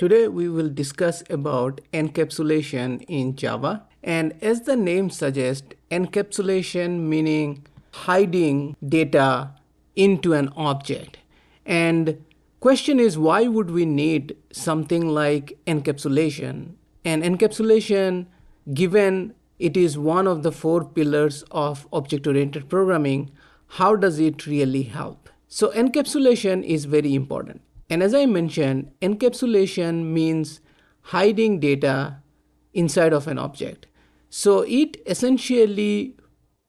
Today we will discuss about encapsulation in Java. And as the name suggests, encapsulation meaning hiding data into an object. And question is, why would we need something like encapsulation? And encapsulation, given it is one of the four pillars of object-oriented programming, how does it really help? So encapsulation is very important. And as I mentioned, encapsulation means hiding data inside of an object. So it essentially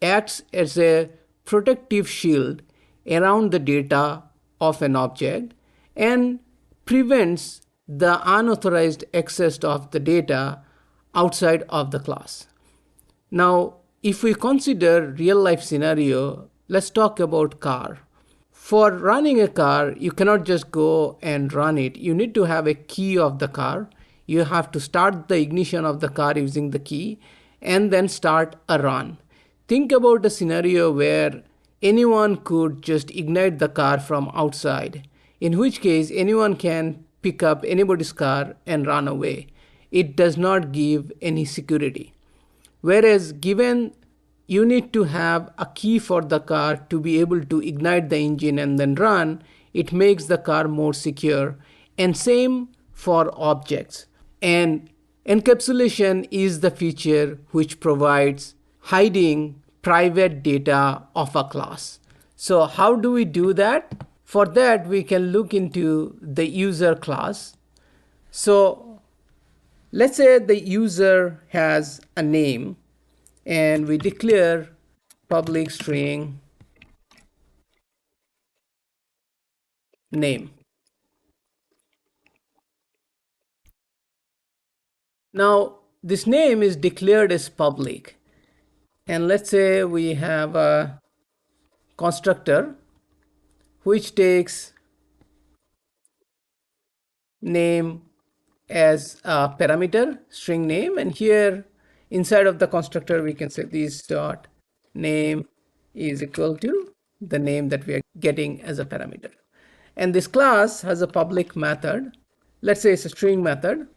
acts as a protective shield around the data of an object and prevents the unauthorized access of the data outside of the class. Now, if we consider real life scenario, let's talk about car. For running a car, you cannot just go and run it. You need to have a key of the car. You have to start the ignition of the car using the key and then start a run. Think about a scenario where anyone could just ignite the car from outside, in which case anyone can pick up anybody's car and run away. It does not give any security. Whereas given you need to have a key for the car to be able to ignite the engine and then run, it makes the car more secure. And same for objects. And encapsulation is the feature which provides hiding private data of a class. So how do we do that? For that, we can look into the user class. So let's say the user has a name and we declare public string name. Now this name is declared as public, and let's say we have a constructor which takes name as a parameter, string name, and here inside of the constructor we can say this dot name is equal to the name that we are getting as a parameter. And this class has a public method. Let's say it's a string method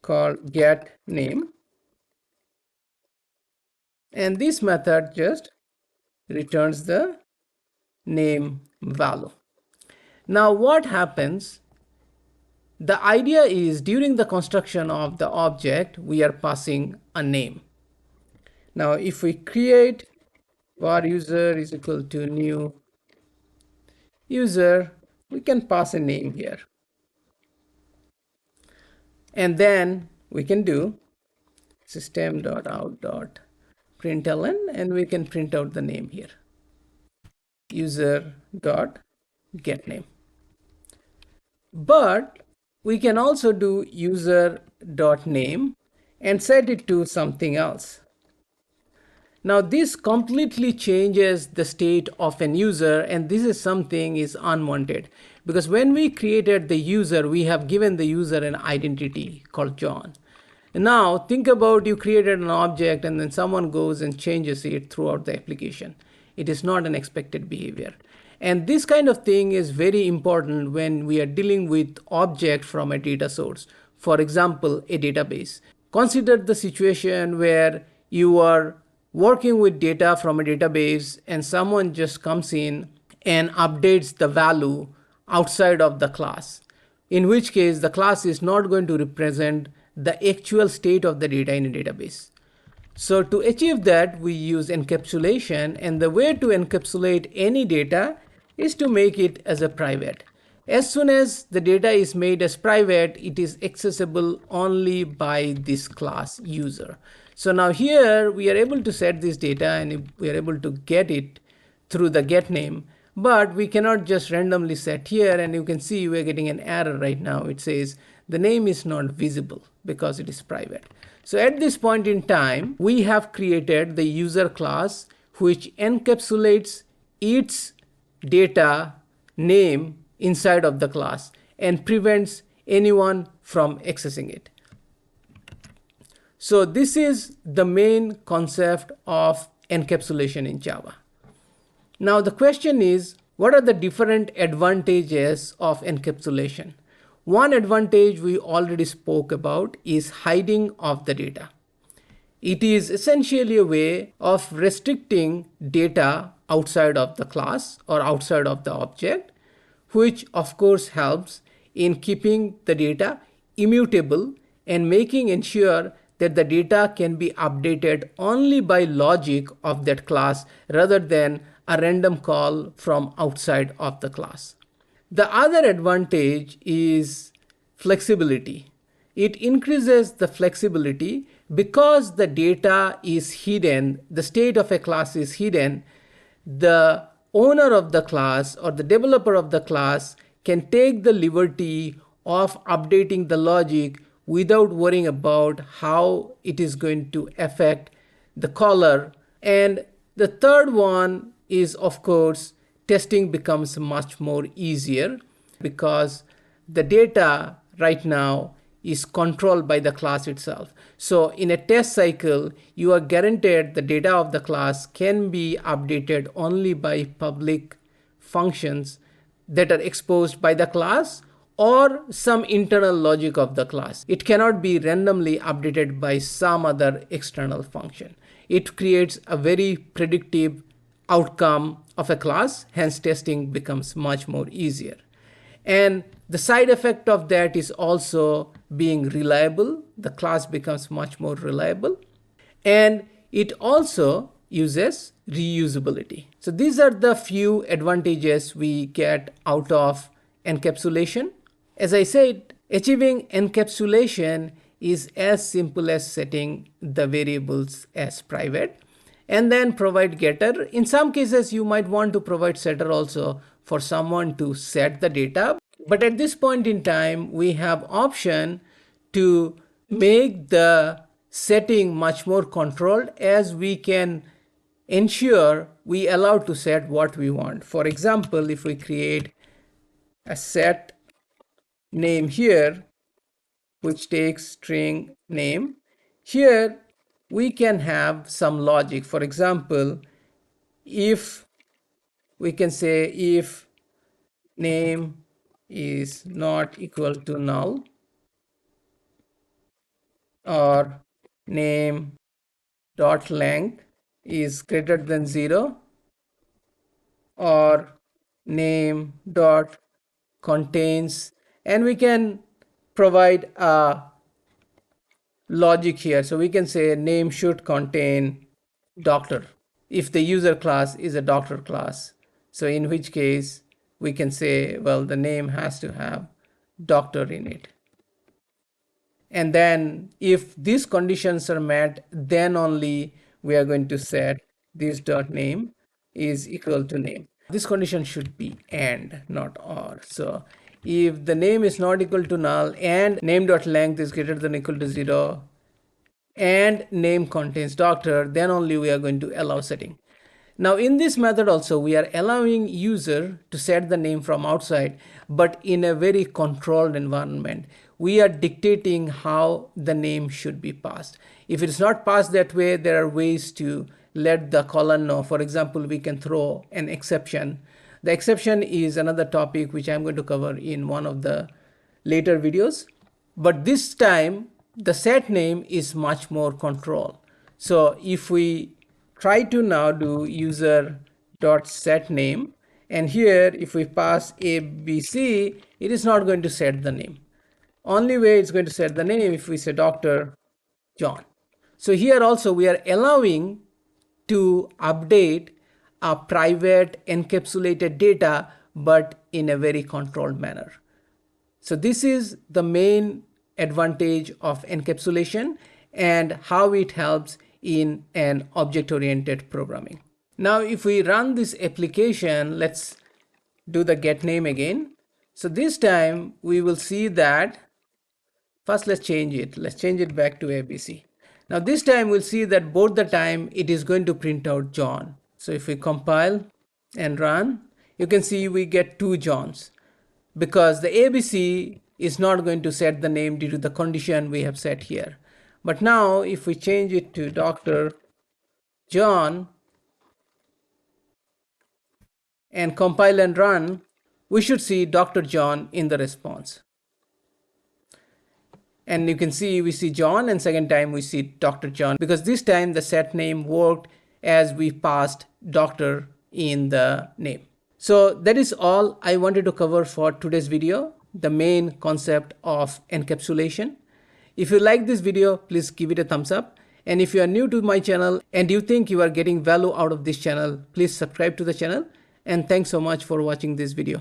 called get name, and this method just returns the name value. Now what happens? The idea is during the construction of the object, we are passing a name. Now if we create var user is equal to new user, we can pass a name here. And then we can do system.out.println and we can print out the name here. User.getName. But we can also do user.name and set it to something else. Now this completely changes the state of an user, and this is something is unwanted because when we created the user, we have given the user an identity called John. And now think about you created an object and then someone goes and changes it throughout the application. It is not an expected behavior. And this kind of thing is very important when we are dealing with object from a data source. For example, a database. Consider the situation where you are working with data from a database and someone just comes in and updates the value outside of the class, in which case the class is not going to represent the actual state of the data in a database. So to achieve that, we use encapsulation, and the way to encapsulate any data is to make it as a private. As soon as the data is made as private, it is accessible only by this class user. So now here we are able to set this data and we are able to get it through the get name, but we cannot just randomly set here, and you can see we're getting an error right now. It says the name is not visible because it is private. So at this point in time, we have created the user class which encapsulates its data name inside of the class and prevents anyone from accessing it. So this is the main concept of encapsulation in Java. Now the question is, what are the different advantages of encapsulation? One advantage we already spoke about is hiding of the data. It is essentially a way of restricting data outside of the class or outside of the object, which of course helps in keeping the data immutable and making ensure that the data can be updated only by logic of that class rather than a random call from outside of the class. The other advantage is flexibility. It increases the flexibility because the data is hidden, the state of a class is hidden. The owner of the class or the developer of the class can take the liberty of updating the logic without worrying about how it is going to affect the caller. And the third one is, of course, testing becomes much more easier because the data right now is controlled by the class itself. So in a test cycle, you are guaranteed the data of the class can be updated only by public functions that are exposed by the class or some internal logic of the class. It cannot be randomly updated by some other external function. It creates a very predictive outcome of a class, hence testing becomes much more easier. And the side effect of that is also being reliable. The class becomes much more reliable. And it also uses reusability. So these are the few advantages we get out of encapsulation. As I said, achieving encapsulation is as simple as setting the variables as private and then provide getter. In some cases, you might want to provide setter also for someone to set the data. But at this point in time, we have option to make the setting much more controlled as we can ensure we allow to set what we want. For example, if we create a set name here, which takes string name, here we can have some logic. For example, if we can say if name is not equal to null, or name dot length is greater than 0, or name dot contains, and we can provide a logic here. So we can say name should contain doctor if the user class is a doctor class. So in which case we can say, well, the name has to have doctor in it. And then if these conditions are met, then only we are going to set this dot name is equal to name. This condition should be and, not or. So if the name is not equal to null and name dot length is greater than or equal to 0 and name contains doctor, then only we are going to allow setting. Now in this method also we are allowing user to set the name from outside, but in a very controlled environment. We are dictating how the name should be passed. If it is not passed that way, there are ways to let the caller know. For example, we can throw an exception. The exception is another topic which I'm going to cover in one of the later videos. But this time the set name is much more control. So if we try to now do user dot set name, and here if we pass ABC, it is not going to set the name. Only way it's going to set the name if we say Dr. John. So here also we are allowing to update a private encapsulated data, but in a very controlled manner. So this is the main advantage of encapsulation and how it helps in an object-oriented programming. Now if we run this application, let's do the get name again. So this time we will see that, first let's change it. Let's change it back to ABC. Now this time we'll see that both the time it is going to print out John. So if we compile and run, you can see we get two Johns because the ABC is not going to set the name due to the condition we have set here. But now if we change it to Dr. John and compile and run, we should see Dr. John in the response. And you can see we see John, and second time we see Dr. John, because this time the set name worked as we passed doctor in the name. So that is all I wanted to cover for today's video, the main concept of encapsulation. If you like this video, please give it a thumbs up. And if you are new to my channel and you think you are getting value out of this channel, please subscribe to the channel. And thanks so much for watching this video.